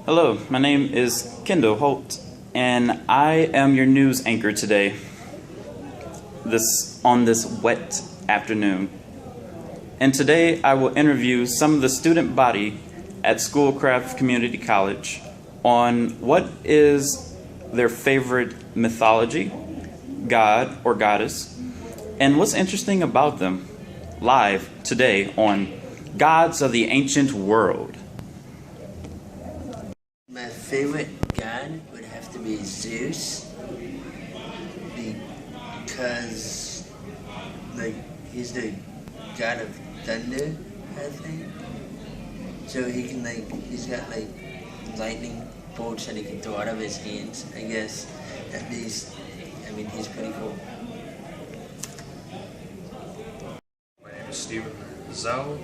Hello, my name is Kendall Holt, and I am your news anchor today. On this wet afternoon. And today I will interview some of the student body at Schoolcraft Community College on what is their favorite mythology, god or goddess, and what's interesting about them, live today on Gods of the Ancient World. My favorite god would have to be Zeus, because he's the god of thunder, I think. So he can he's got lightning bolts that he can throw out of his hands. I guess at least, he's pretty cool. My name is Stephen Zhao.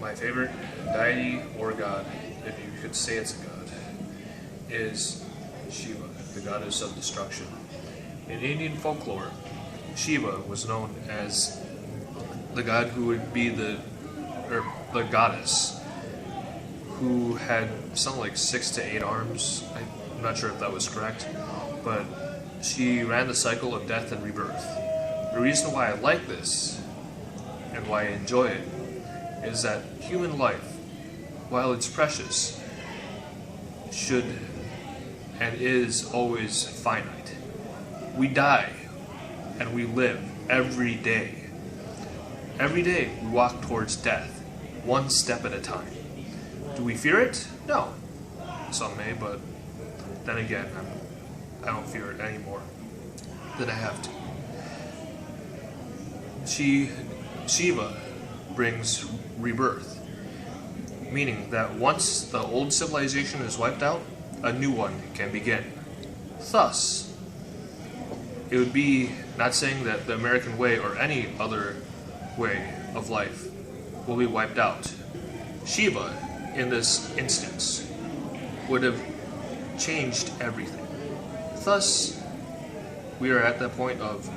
My favorite deity or god, if you could say it's a god, is Shiva, the goddess of destruction. In Indian folklore, Shiva was known as the god who would be the goddess who had something like 6 to 8 arms. I'm not sure if that was correct, but she ran the cycle of death and rebirth. The reason why I like this and why I enjoy it is that human life, while it's precious, should and is always finite. We die and we live every day. Every day we walk towards death, one step at a time. Do we fear it? No. Some may, but then again, I don't fear it any more than I have to. Shiva brings rebirth, meaning that once the old civilization is wiped out, a new one can begin. Thus, it would be not saying that the American way or any other way of life will be wiped out. Shiva, in this instance, would have changed everything. Thus, we are at that point of,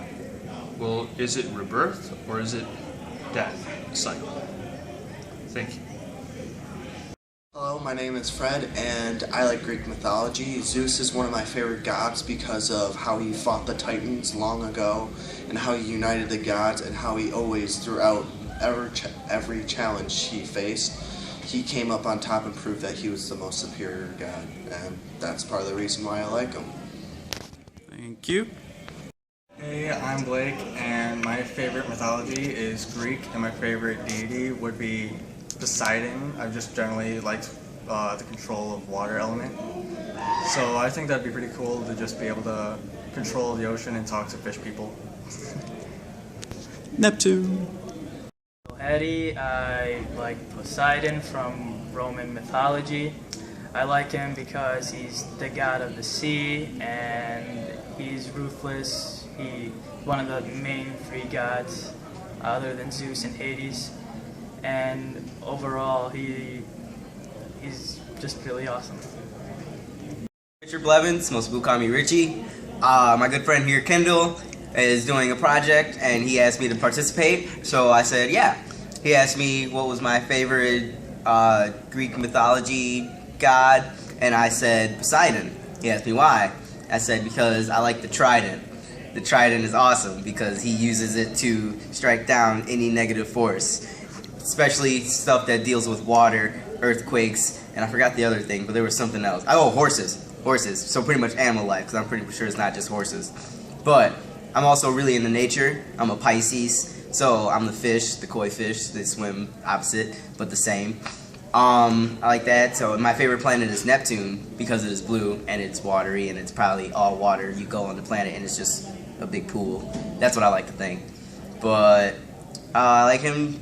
well, is it rebirth or is it death cycle? Thank you. Hello, my name is Fred, and I like Greek mythology. Zeus is one of my favorite gods because of how he fought the Titans long ago, and how he united the gods, and how he always, throughout every challenge he faced, he came up on top and proved that he was the most superior god, and that's part of the reason why I like him. Thank you. Hey, I'm Blake, and my favorite mythology is Greek, and my favorite deity would be Poseidon. I just generally liked the control of water element. So I think that'd be pretty cool to just be able to control the ocean and talk to fish people. Neptune. Eddie, I like Poseidon from Roman mythology. I like him because he's the god of the sea and he's ruthless. He's one of the main 3 gods other than Zeus and Hades. And overall, he's just really awesome. Richard Blevins, most people call me Richie. My good friend here, Kendall, is doing a project and he asked me to participate, so I said yeah. He asked me what was my favorite Greek mythology god, and I said Poseidon. He asked me why. I said because I like the trident. The trident is awesome because he uses it to strike down any negative force, especially stuff that deals with water, earthquakes, and I forgot the other thing, but there was something else. Oh, horses. So pretty much animal life, because I'm pretty sure it's not just horses. But I'm also really into nature. I'm a Pisces, so I'm the fish, the koi fish. They swim opposite, but the same. I like that. So my favorite planet is Neptune because it is blue and it's watery and it's probably all water. You go on the planet and it's just a big pool. That's what I like to think. But I like him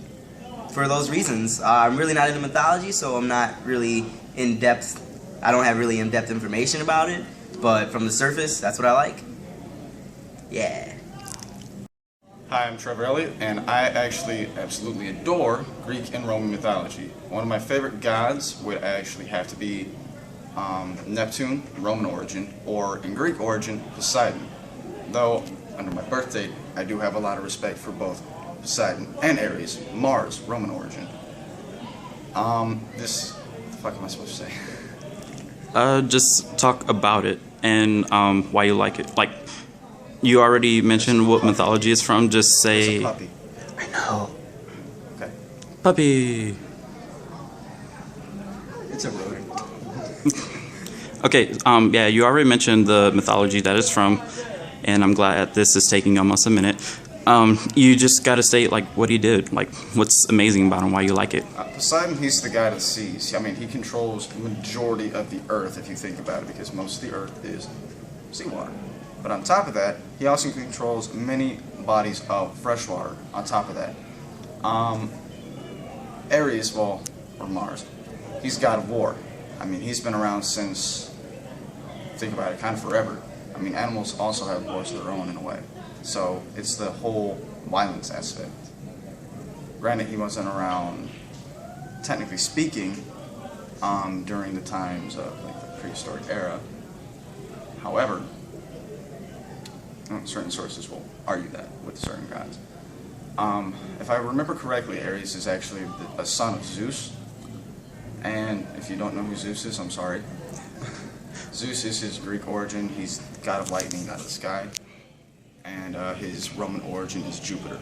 for those reasons. I'm really not into mythology, so I'm not really in depth. I don't have really in-depth information about it, but from the surface, that's what I like. Yeah. Hi, I'm Trevor Elliott, and I actually absolutely adore Greek and Roman mythology. One of my favorite gods would actually have to be Neptune, Roman origin, or in Greek origin, Poseidon. Though, under my birth date, I do have a lot of respect for both Poseidon and Ares, Mars, Roman origin. This fuck am I supposed to say? Just talk about it and why you like it. Like, you already mentioned what mythology is from. Just It's say a puppy. I know. Okay. Puppy. It's a rodent. Okay, yeah, you already mentioned the mythology that it's from, and I'm glad this is taking almost a minute. You just gotta state, like, what he did, like, what's amazing about him, why you like it. Poseidon, he's the god of the seas. I mean, he controls the majority of the earth, if you think about it, because most of the earth is seawater. But on top of that, he also controls many bodies of fresh water on top of that. Ares, well, or Mars, he's god of war. I mean, he's been around since, think about it, kind of forever. I mean, animals also have wars of their own in a way. So it's the whole violence aspect. Granted, he wasn't around, technically speaking, during the times of like the prehistoric era. However, certain sources will argue that with certain gods. If I remember correctly, Ares is actually a son of Zeus. And if you don't know who Zeus is, I'm sorry. Zeus is his Greek origin. He's god of lightning, god of the sky. And his Roman origin is Jupiter.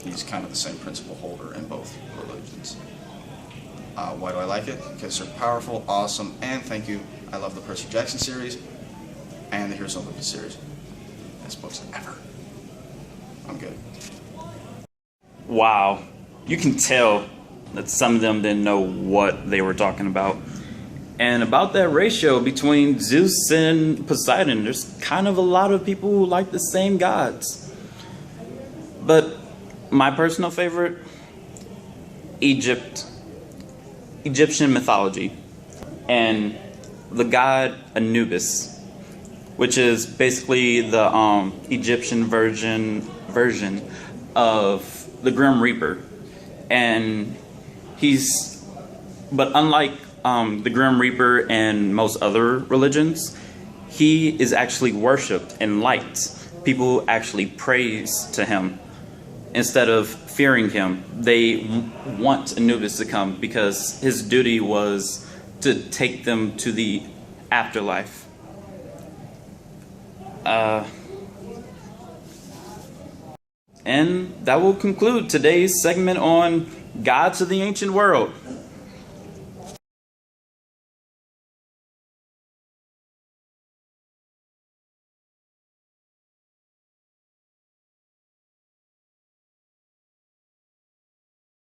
He's kind of the same principle holder in both religions. Why do I like it? Because they're powerful, awesome, and thank you. I love the Percy Jackson series and the Heroes of Olympus series. Best books ever. I'm good. Wow, you can tell that some of them didn't know what they were talking about. And about that ratio between Zeus and Poseidon, there's kind of a lot of people who like the same gods. But my personal favorite, Egyptian mythology, and the god Anubis, which is basically the Egyptian version of the Grim Reaper. And but unlike the Grim Reaper and most other religions, he is actually worshipped and liked. People actually praise to him instead of fearing him. They want Anubis to come because his duty was to take them to the afterlife. And that will conclude today's segment on gods of the ancient world.